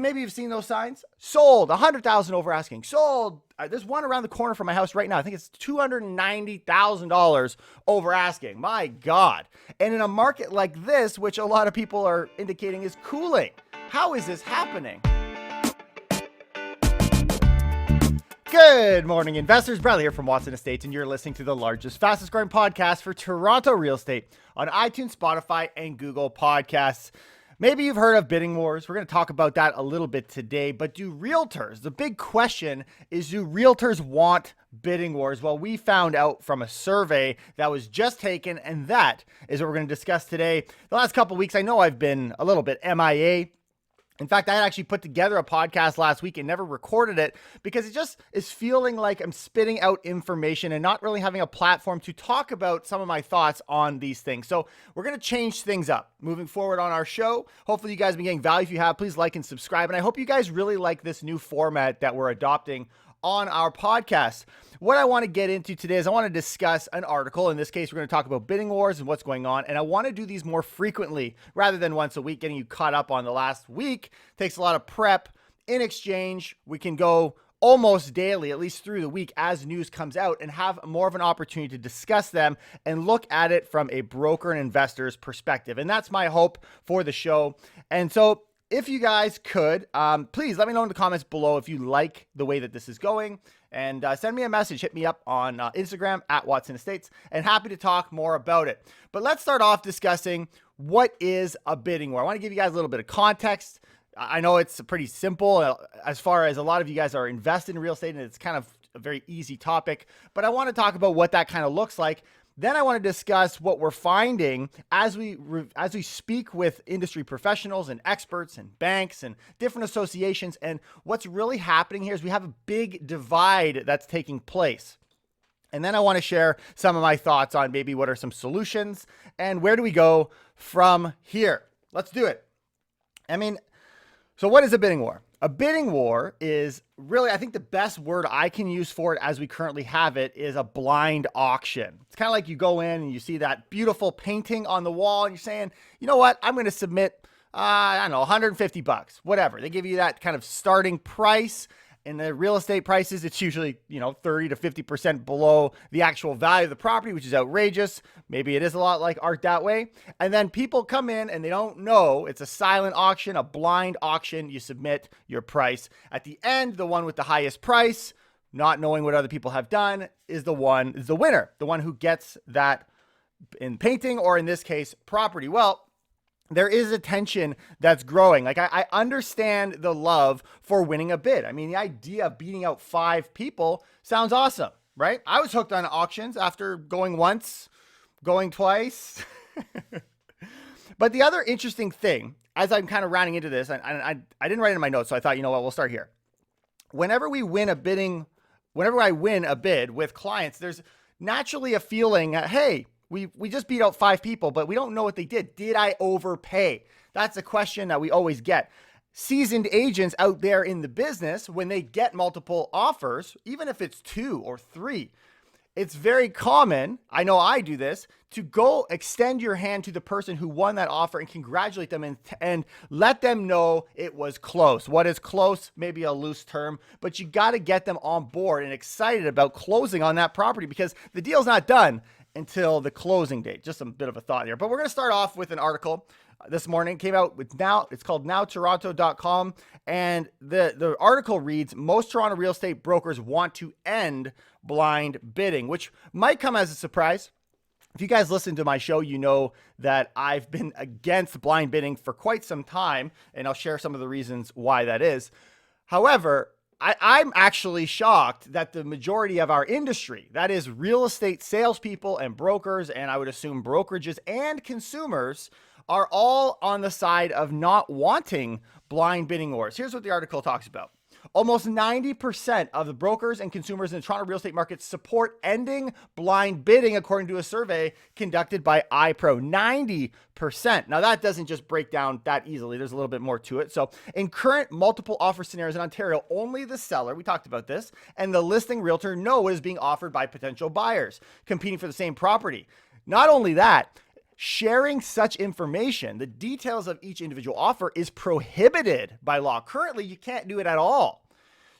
Maybe you've seen those signs. Sold, 100,000 over asking. Sold. There's one around the corner from my house right now. I think it's $290,000 over asking. My God. And in a market like this, which a lot of people are indicating is cooling, how is this happening? Good morning, investors. Bradley here from Watson Estates, and you're listening to the largest, fastest growing podcast for Toronto real estate on iTunes, Spotify, and Google Podcasts. Maybe you've heard of bidding wars. We're going to talk about that a little bit today, but do realtors, the big question is, do realtors want bidding wars? Well, we found out from a survey that was just taken, and that is what we're going to discuss today. The last couple of weeks, I know I've been a little bit MIA. In fact, I actually put together a podcast last week and never recorded it because it just is feeling like I'm spitting out information and not really having a platform to talk about some of my thoughts on these things. So we're going to change things up moving forward on our show. Hopefully you guys have been getting value. If you have, please like and subscribe. And I hope you guys really like this new format that we're adopting on our podcast. What I want to get into today is I want to discuss an article. In this case, we're going to talk about bidding wars and what's going on. And I want to do these more frequently rather than once a week. Getting you caught up on the last week takes a lot of prep. In exchange, we can go almost daily, at least through the week, as news comes out and have more of an opportunity to discuss them and look at it from a broker and investor's perspective. And that's my hope for the show. And so if you guys could, please let me know in the comments below if you like the way that this is going, and send me a message. Hit me up on Instagram at Watson Estates, and happy to talk more about it. But let's start off discussing what is a bidding war. I want to give you guys a little bit of context. I know it's pretty simple as far as a lot of you guys are invested in real estate, and it's kind of a very easy topic, but I want to talk about what that kind of looks like. Then I want to discuss what we're finding as we speak with industry professionals and experts and banks and different associations. And what's really happening here is we have a big divide that's taking place. And then I want to share some of my thoughts on maybe what are some solutions and where do we go from here. Let's do it. So what is a bidding war? A bidding war is really, I think the best word I can use for it as we currently have it is a blind auction. It's kind of like you go in and you see that beautiful painting on the wall and you're saying, you know what, I'm going to submit, I don't know, $150, whatever. They give you that kind of starting price. In the real estate prices, it's usually, 30 to 50% below the actual value of the property, which is outrageous. Maybe it is a lot like art that way. And then people come in and they don't know. It's a silent auction, a blind auction. You submit your price. At the end, the one with the highest price, not knowing what other people have done, is the winner, the one who gets that in painting, or in this case, property. Well, there is a tension that's growing. Like I understand the love for winning a bid. I mean, the idea of beating out 5 people sounds awesome, right? I was hooked on auctions after going once, going twice. But the other interesting thing, as I'm kind of rounding into this, and I didn't write it in my notes, so I thought, we'll start here. Whenever I win a bid with clients, there's naturally a feeling, hey, we just beat out 5 people, but we don't know what they did. Did I overpay? That's a question that we always get. Seasoned agents out there in the business, when they get multiple offers, even if it's 2 or 3, it's very common, I know I do this, to go extend your hand to the person who won that offer and congratulate them and let them know it was close. What is close? Maybe a loose term, but you got to get them on board and excited about closing on that property, because the deal's not done until the closing date. Just a bit of a thought here. But we're going to start off with an article this morning. It came out with it's called nowtoronto.com. And the article reads, most Toronto real estate brokers want to end blind bidding, which might come as a surprise. If you guys listen to my show, you know that I've been against blind bidding for quite some time, and I'll share some of the reasons why that is. However, I'm actually shocked that the majority of our industry, that is real estate salespeople and brokers, and I would assume brokerages and consumers, are all on the side of not wanting blind bidding wars. Here's what the article talks about. Almost 90% of the brokers and consumers in the Toronto real estate market support ending blind bidding, according to a survey conducted by iPro. 90%. Now, that doesn't just break down that easily. There's a little bit more to it. So in current multiple offer scenarios in Ontario, only the seller, we talked about this, and the listing realtor know what is being offered by potential buyers competing for the same property. Not only that, Sharing such information, the details of each individual offer, is prohibited by law. Currently, you can't do it at all.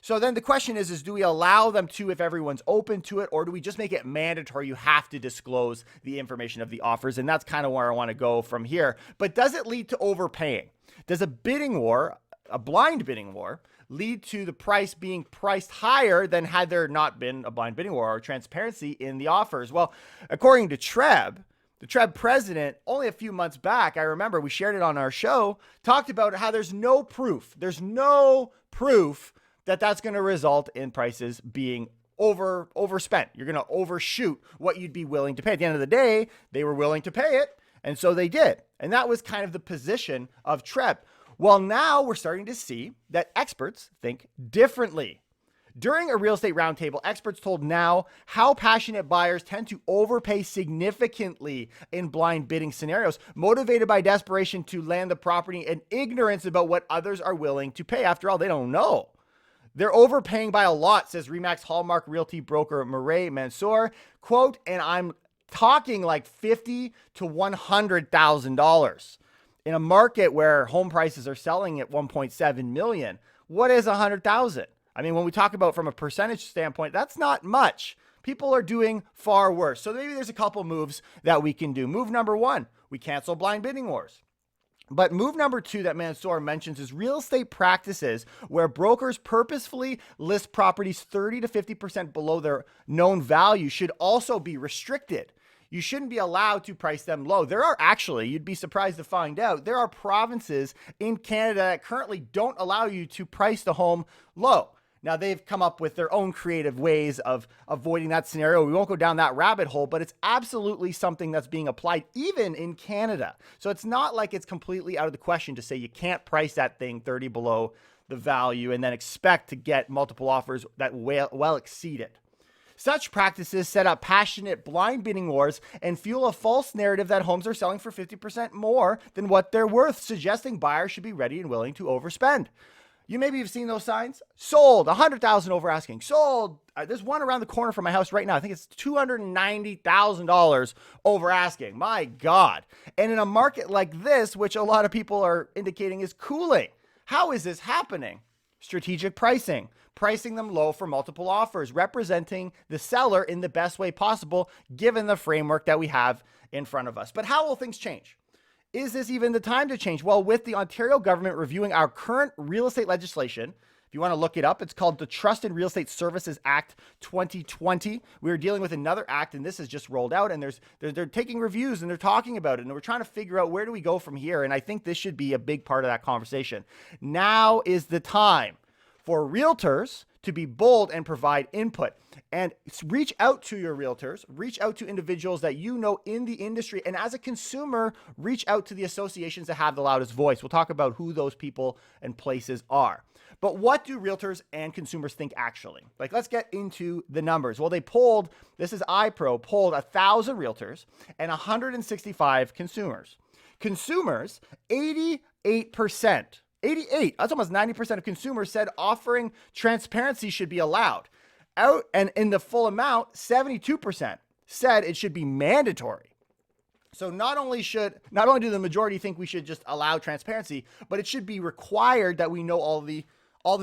So then the question is do we allow them to if everyone's open to it, or do we just make it mandatory? You have to disclose the information of the offers. And that's kind of where I want to go from here. But does it lead to overpaying? Does a bidding war, a blind bidding war, lead to the price being priced higher than had there not been a blind bidding war or transparency in the offers? Well, according to TREB, the TREB president, only a few months back, I remember we shared it on our show, talked about how there's no proof. There's no proof that that's going to result in prices being overspent. You're going to overshoot what you'd be willing to pay. At the end of the day, they were willing to pay it, and so they did. And that was kind of the position of TREB. Well, now we're starting to see that experts think differently. During a real estate roundtable, experts told Now how passionate buyers tend to overpay significantly in blind bidding scenarios, motivated by desperation to land the property and ignorance about what others are willing to pay. After all, they don't know. They're overpaying by a lot, says RE/MAX Hallmark Realty broker Murray Mansour. Quote, and I'm talking like $50,000 to $100,000 in a market where home prices are selling at 1.7 million. What is 100,000? I mean, when we talk about from a percentage standpoint, that's not much. People are doing far worse. So maybe there's a couple moves that we can do. Move number one, we cancel blind bidding wars. But move number two that Mansour mentions is real estate practices where brokers purposefully list properties 30 to 50% below their known value should also be restricted. You shouldn't be allowed to price them low. There are actually, you'd be surprised to find out, there are provinces in Canada that currently don't allow you to price the home low. Now, they've come up with their own creative ways of avoiding that scenario. We won't go down that rabbit hole, but it's absolutely something that's being applied even in Canada. So it's not like it's completely out of the question to say you can't price that thing 30 below the value and then expect to get multiple offers that well exceed it. Such practices set up passionate blind bidding wars and fuel a false narrative that homes are selling for 50% more than what they're worth, suggesting buyers should be ready and willing to overspend. You maybe have seen those signs. Sold, 100,000 over asking. Sold. There's one around the corner from my house right now. I think it's $290,000 over asking. My God. And in a market like this, which a lot of people are indicating is cooling, how is this happening? Strategic pricing, pricing them low for multiple offers, representing the seller in the best way possible, given the framework that we have in front of us. But how will things change? Is this even the time to change? Well, with the Ontario government reviewing our current real estate legislation, if you want to look it up, it's called the Trust in Real Estate Services Act 2020. We are dealing with another act, and this has just rolled out, and they're taking reviews, and they're talking about it, and we're trying to figure out where do we go from here, and I think this should be a big part of that conversation. Now is the time for realtors to be bold and provide input, and reach out to your realtors, reach out to individuals that you know in the industry, and as a consumer, reach out to the associations that have the loudest voice. We'll talk about who those people and places are. But what do realtors and consumers think actually? Like, let's get into the numbers. Well, they polled, this is iPro, polled 1,000 realtors and 165 consumers. Consumers, 88%, 88, that's almost 90% of consumers said offering transparency should be allowed. Out and in the full amount, 72% said it should be mandatory. So not only do the majority think we should just allow transparency, but it should be required that we know all the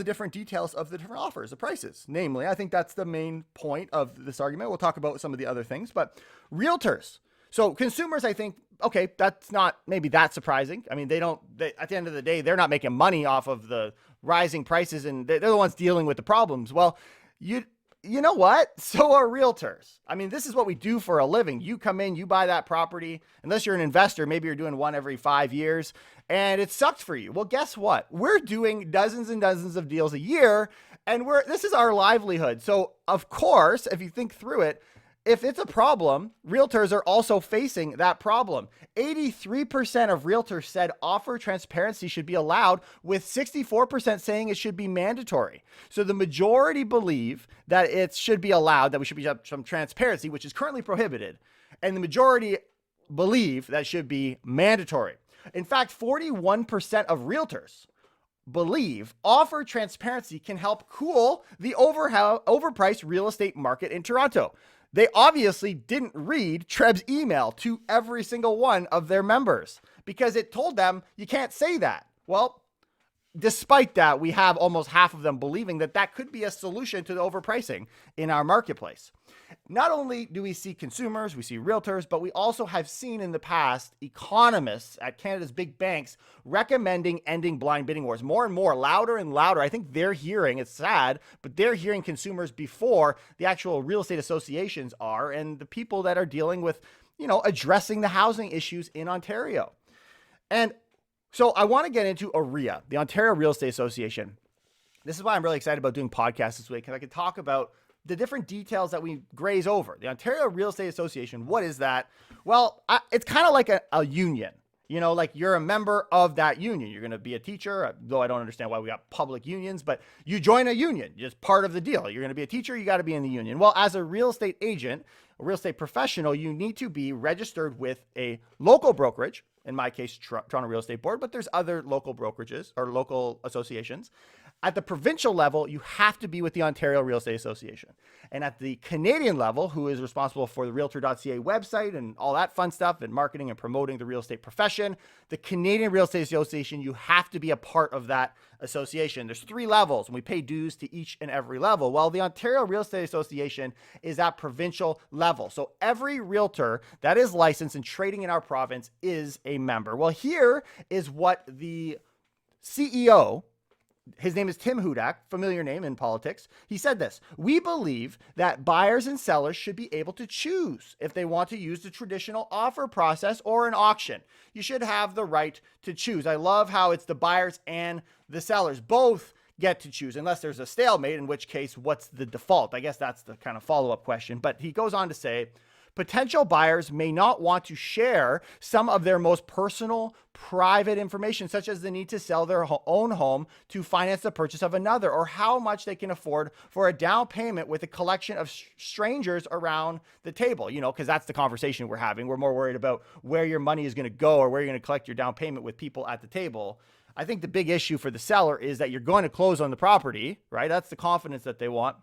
different details of the different offers, the prices. Namely, I think that's the main point of this argument. We'll talk about some of the other things, but realtors. So consumers, I think, okay, that's not maybe that surprising. I mean, at the end of the day, they're not making money off of the rising prices, and they're the ones dealing with the problems. Well, you know what? So are realtors. I mean, this is what we do for a living. You come in, you buy that property, unless you're an investor, maybe you're doing one every 5 years, and it sucked for you. Well, guess what? We're doing dozens and dozens of deals a year, and this is our livelihood. So of course, if you think through it, if it's a problem, realtors are also facing that problem. 83% of realtors said offer transparency should be allowed, with 64% saying it should be mandatory. So the majority believe that it should be allowed, that we should be some transparency, which is currently prohibited. And the majority believe that should be mandatory. In fact, 41% of realtors believe offer transparency can help cool the overpriced real estate market in Toronto. They obviously didn't read Treb's email to every single one of their members because it told them you can't say that. Well, despite that, we have almost half of them believing that that could be a solution to the overpricing in our marketplace. Not only do we see consumers, we see realtors, but we also have seen in the past economists at Canada's big banks recommending ending blind bidding wars more and more, louder and louder. I think they're hearing, it's sad, but they're hearing consumers before the actual real estate associations are and the people that are dealing with, addressing the housing issues in Ontario. And so I want to get into OREA, the Ontario Real Estate Association. This is why I'm really excited about doing podcasts this week, because I can talk about the different details that we graze over. The Ontario Real Estate Association, what is that? Well, it's kind of like a union. Like you're a member of that union. You're going to be a teacher, though I don't understand why we got public unions, but you join a union, just part of the deal. You're going to be a teacher, you got to be in the union. Well, as a real estate agent, a real estate professional, you need to be registered with a local brokerage, in my case, Toronto Real Estate Board, but there's other local brokerages or local associations. At the provincial level, you have to be with the Ontario Real Estate Association. And at the Canadian level, who is responsible for the Realtor.ca website and all that fun stuff and marketing and promoting the real estate profession, the Canadian Real Estate Association, you have to be a part of that association. There's 3 levels, and we pay dues to each and every level. Well, the Ontario Real Estate Association is at provincial level. So every realtor that is licensed and trading in our province is a member. Well, here is what the CEO, his name is Tim Hudak, familiar name in politics. He said this: "We believe that buyers and sellers should be able to choose if they want to use the traditional offer process or an auction. You should have the right to choose." I love how it's the buyers and the sellers both get to choose, unless there's a stalemate, in which case, what's the default? I guess that's the kind of follow-up question. But he goes on to say, potential buyers may not want to share some of their most personal, private information, such as the need to sell their own home to finance the purchase of another, or how much they can afford for a down payment with a collection of strangers around the table, because that's the conversation we're having. We're more worried about where your money is going to go or where you're going to collect your down payment with people at the table. I think the big issue for the seller is that you're going to close on the property, right? That's the confidence that they want.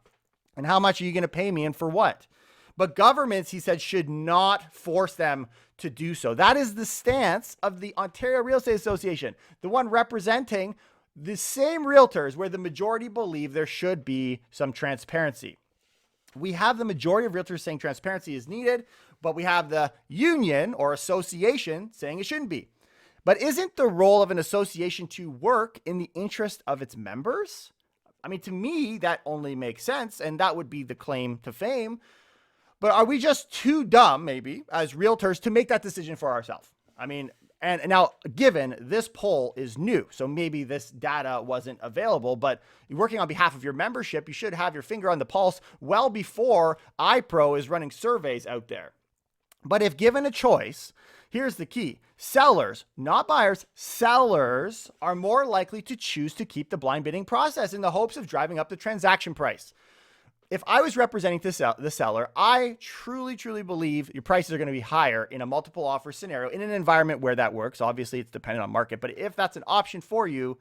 And how much are you going to pay me and for what? But governments, he said, should not force them to do so. That is the stance of the Ontario Real Estate Association, the one representing the same realtors where the majority believe there should be some transparency. We have the majority of realtors saying transparency is needed, but we have the union or association saying it shouldn't be. But isn't the role of an association to work in the interest of its members? I mean, to me, that only makes sense, and that would be the claim to fame. But are we just too dumb, maybe, as realtors to make that decision for ourselves? I mean, and now, given this poll is new, so maybe this data wasn't available, but you're working on behalf of your membership, you should have your finger on the pulse well before iPro is running surveys out there. But if given a choice, here's the key. Sellers, not buyers, sellers are more likely to choose to keep the blind bidding process in the hopes of driving up the transaction price. If I was representing the seller, I truly, truly believe your prices are going to be higher in a multiple offer scenario in an environment where that works. Obviously, it's dependent on market. But if that's an option for you,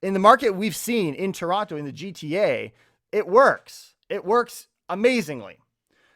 in the market we've seen in Toronto, in the GTA, it works. It works amazingly.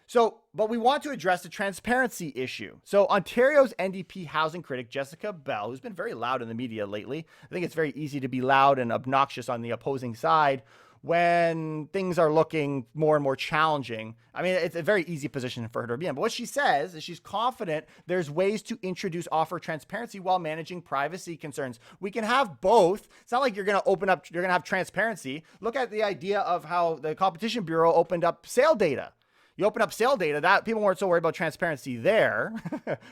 So, but we want to address the transparency issue. So Ontario's NDP housing critic, Jessica Bell, who's been very loud in the media lately, I think it's very easy to be loud and obnoxious on the opposing side when things are looking more and more challenging. I mean, it's a very easy position for her to be in. But what she says is she's confident there's ways to introduce offer transparency while managing privacy concerns. We can have both. It's not like you're going to have transparency. Look at the idea of how the Competition Bureau opened up sale data. You open up sale data, that people weren't so worried about transparency there.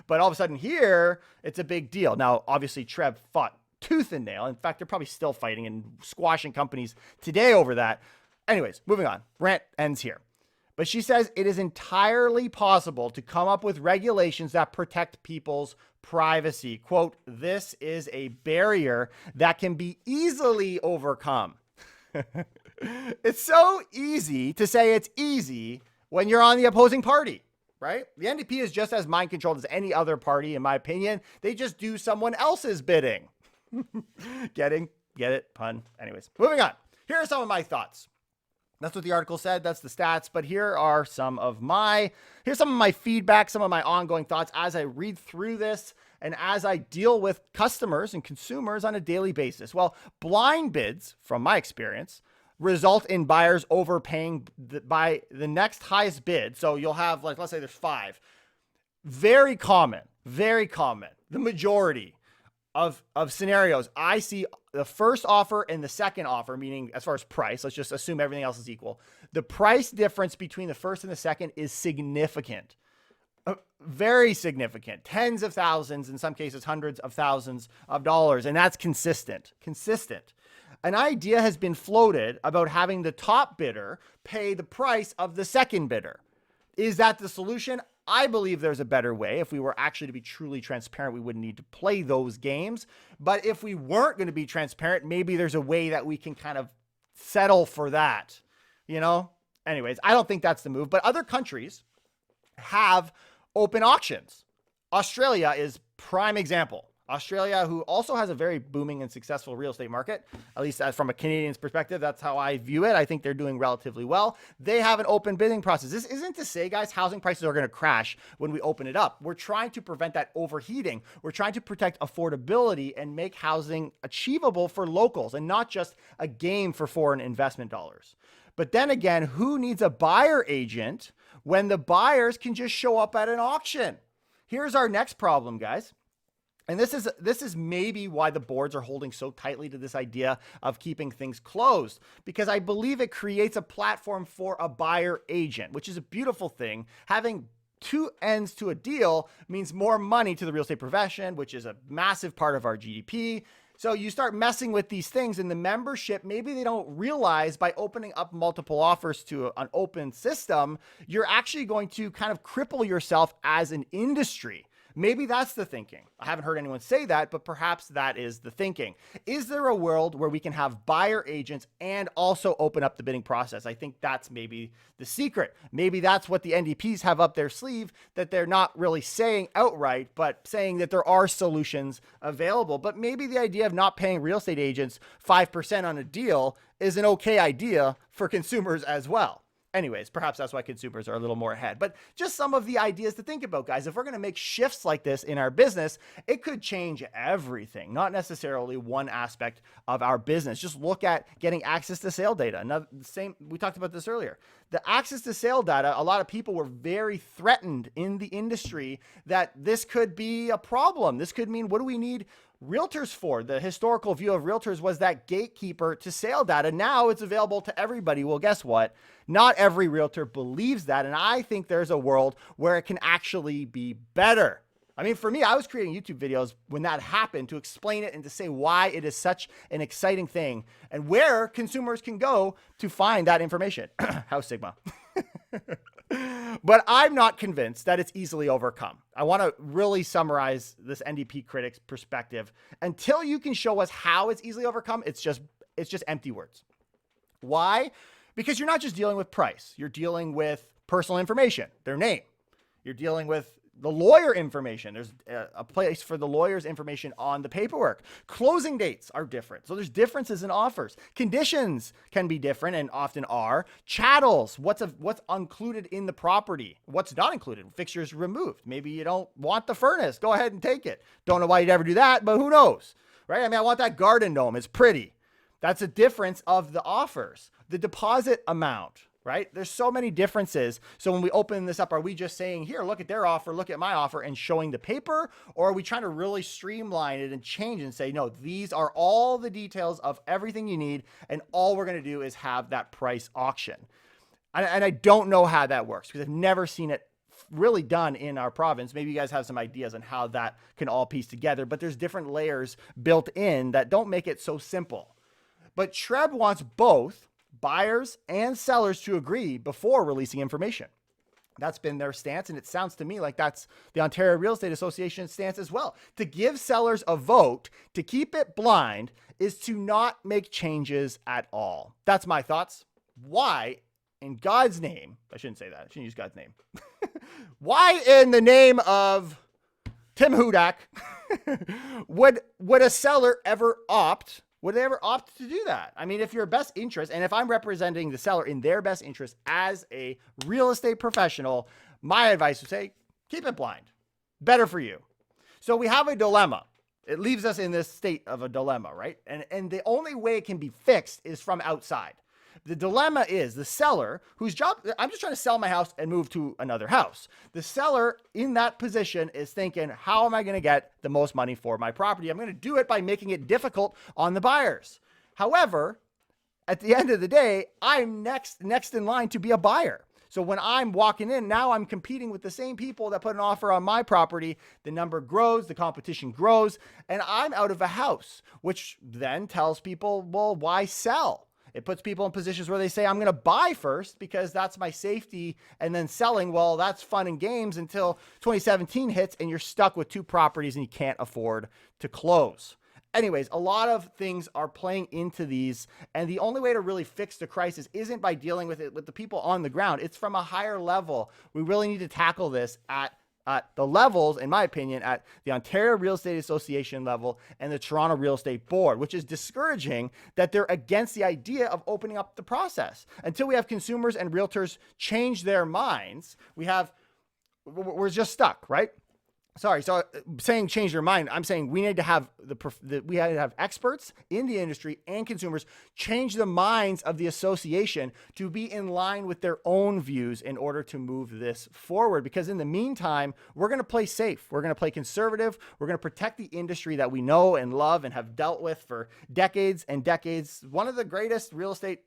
But all of a sudden here, it's a big deal. Now, obviously, Trev fought tooth and nail. In fact, they're probably still fighting and squashing companies today over that. Anyways, moving on. Rant ends here. But she says it is entirely possible to come up with regulations that protect people's privacy. Quote, "This is a barrier that can be easily overcome." It's so easy to say it's easy when you're on the opposing party, right? The NDP is just as mind-controlled as any other party, in my opinion. They just do someone else's bidding. Get it? Pun. Anyways, moving on. Here are some of my thoughts. That's what the article said. That's the stats. But here's some of my feedback, some of my ongoing thoughts as I read through this and as I deal with customers and consumers on a daily basis. Well, blind bids, from my experience, result in buyers overpaying by the next highest bid. So you'll have, like, let's say there's 5. Very common. The majority of scenarios, I see the first offer and the second offer, meaning as far as price, let's just assume everything else is equal. The price difference between the first and the second is significant. Very significant. Tens of thousands, in some cases, hundreds of thousands of dollars. And that's consistent. An idea has been floated about having the top bidder pay the price of the second bidder. Is that the solution? I believe there's a better way. If we were actually to be truly transparent, we wouldn't need to play those games. But if we weren't going to be transparent, maybe there's a way that we can kind of settle for that, Anyways, I don't think that's the move. But other countries have open auctions. Australia is prime example. Australia, who also has a very booming and successful real estate market, at least from a Canadian's perspective, that's how I view it. I think they're doing relatively well. They have an open bidding process. This isn't to say, guys, housing prices are going to crash when we open it up. We're trying to prevent that overheating. We're trying to protect affordability and make housing achievable for locals and not just a game for foreign investment dollars. But then again, who needs a buyer agent when the buyers can just show up at an auction? Here's our next problem, guys. And this is maybe why the boards are holding so tightly to this idea of keeping things closed, because I believe it creates a platform for a buyer agent, which is a beautiful thing. Having two ends to a deal means more money to the real estate profession, which is a massive part of our GDP. So you start messing with these things, and the membership, maybe they don't realize by opening up multiple offers to an open system, you're actually going to kind of cripple yourself as an industry. Maybe that's the thinking. I haven't heard anyone say that, but perhaps that is the thinking. Is there a world where we can have buyer agents and also open up the bidding process? I think that's maybe the secret. Maybe that's what the NDPs have up their sleeve that they're not really saying outright, but saying that there are solutions available. But maybe the idea of not paying real estate agents 5% on a deal is an okay idea for consumers as well. Anyways, perhaps that's why consumers are a little more ahead. But just some of the ideas to think about, guys. If we're going to make shifts like this in our business, it could change everything, not necessarily one aspect of our business. Just look at getting access to sale data. We talked about this earlier. The access to sale data, a lot of people were very threatened in the industry that this could be a problem. This could mean, what do we need realtors for? The historical view of realtors was that gatekeeper to sale data. Now it's available to everybody. Well, guess what? Not every realtor believes that. And I think there's a world where it can actually be better. I mean, for me, I was creating YouTube videos when that happened to explain it and to say why it is such an exciting thing and where consumers can go to find that information. House Sigma. But I'm not convinced that it's easily overcome. I want to really summarize this NDP critic's perspective. Until you can show us how it's easily overcome, it's just empty words. Why? Because you're not just dealing with price. You're dealing with personal information, their name. You're dealing with the lawyer information. There's a place for the lawyer's information on the paperwork. Closing dates are different. So there's differences in offers. Conditions can be different and often are. Chattels, what's included in the property, what's not included, fixtures removed. Maybe you don't want the furnace. Go ahead and take it. Don't know why you'd ever do that, but who knows, right? I mean, I want that garden gnome. It's pretty. That's a difference of the offers. The deposit amount, right? There's so many differences. So when we open this up, are we just saying, here, look at their offer, look at my offer, and showing the paper? Or are we trying to really streamline it and change and say, no, these are all the details of everything you need, and all we're going to do is have that price auction? And I don't know how that works because I've never seen it really done in our province. Maybe you guys have some ideas on how that can all piece together, but there's different layers built in that don't make it so simple. But TREB wants both buyers and sellers to agree before releasing information. That's been their stance, and it sounds to me like that's the Ontario Real Estate Association's stance as well. To give sellers a vote, to keep it blind, is to not make changes at all. That's my thoughts. Why, in God's name, I shouldn't say that. I shouldn't use God's name. Why in the name of Tim Hudak would a seller ever opt Would they ever opt to do that? I mean, if your best interest, and if I'm representing the seller in their best interest as a real estate professional, my advice would say, keep it blind. Better for you. So we have a dilemma. It leaves us in this state of a dilemma, right? And the only way it can be fixed is from outside. The dilemma is the seller whose job, I'm just trying to sell my house and move to another house. The seller in that position is thinking, how am I going to get the most money for my property? I'm going to do it by making it difficult on the buyers. However, at the end of the day, I'm next in line to be a buyer. So when I'm walking in, now I'm competing with the same people that put an offer on my property. The number grows, the competition grows, and I'm out of a house, which then tells people, well, why sell? It puts people in positions where they say, I'm going to buy first because that's my safety. And then selling, well, that's fun and games until 2017 hits and you're stuck with 2 properties and you can't afford to close. Anyways, a lot of things are playing into these. And the only way to really fix the crisis isn't by dealing with it with the people on the ground. It's from a higher level. We really need to tackle this at the levels, in my opinion, at the Ontario Real Estate Association level and the Toronto Real Estate Board, which is discouraging that they're against the idea of opening up the process. Until we have consumers and realtors change their minds, we're just stuck, right? Sorry. So saying change your mind, I'm saying we need to have we had to have experts in the industry and consumers change the minds of the association to be in line with their own views in order to move this forward. Because in the meantime, we're going to play safe. We're going to play conservative. We're going to protect the industry that we know and love and have dealt with for decades and decades. One of the greatest real estate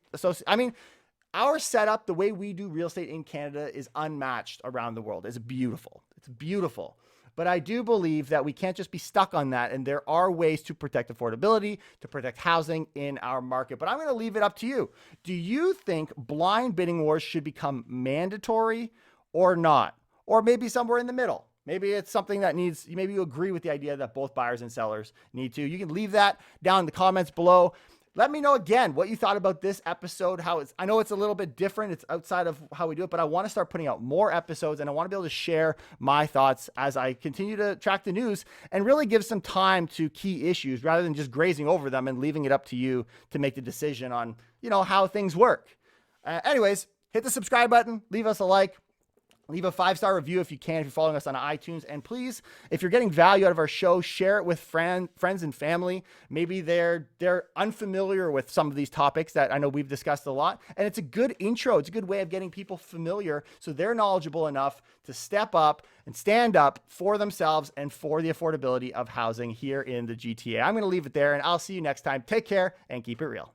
our setup, the way we do real estate in Canada is unmatched around the world. It's beautiful. It's beautiful. But I do believe that we can't just be stuck on that. And there are ways to protect affordability, to protect housing in our market. But I'm going to leave it up to you. Do you think blind bidding wars should become mandatory or not? Or maybe somewhere in the middle? Maybe it's something that maybe you agree with the idea that both buyers and sellers need to. You can leave that down in the comments below. Let me know again what you thought about this episode. I know it's a little bit different. It's outside of how we do it, but I want to start putting out more episodes and I want to be able to share my thoughts as I continue to track the news and really give some time to key issues rather than just grazing over them and leaving it up to you to make the decision on, how things work. Anyways, hit the subscribe button, leave us a like. Leave a 5-star review if you can, if you're following us on iTunes. And please, if you're getting value out of our show, share it with friends and family. Maybe they're unfamiliar with some of these topics that I know we've discussed a lot. And it's a good intro. It's a good way of getting people familiar so they're knowledgeable enough to step up and stand up for themselves and for the affordability of housing here in the GTA. I'm going to leave it there, and I'll see you next time. Take care and keep it real.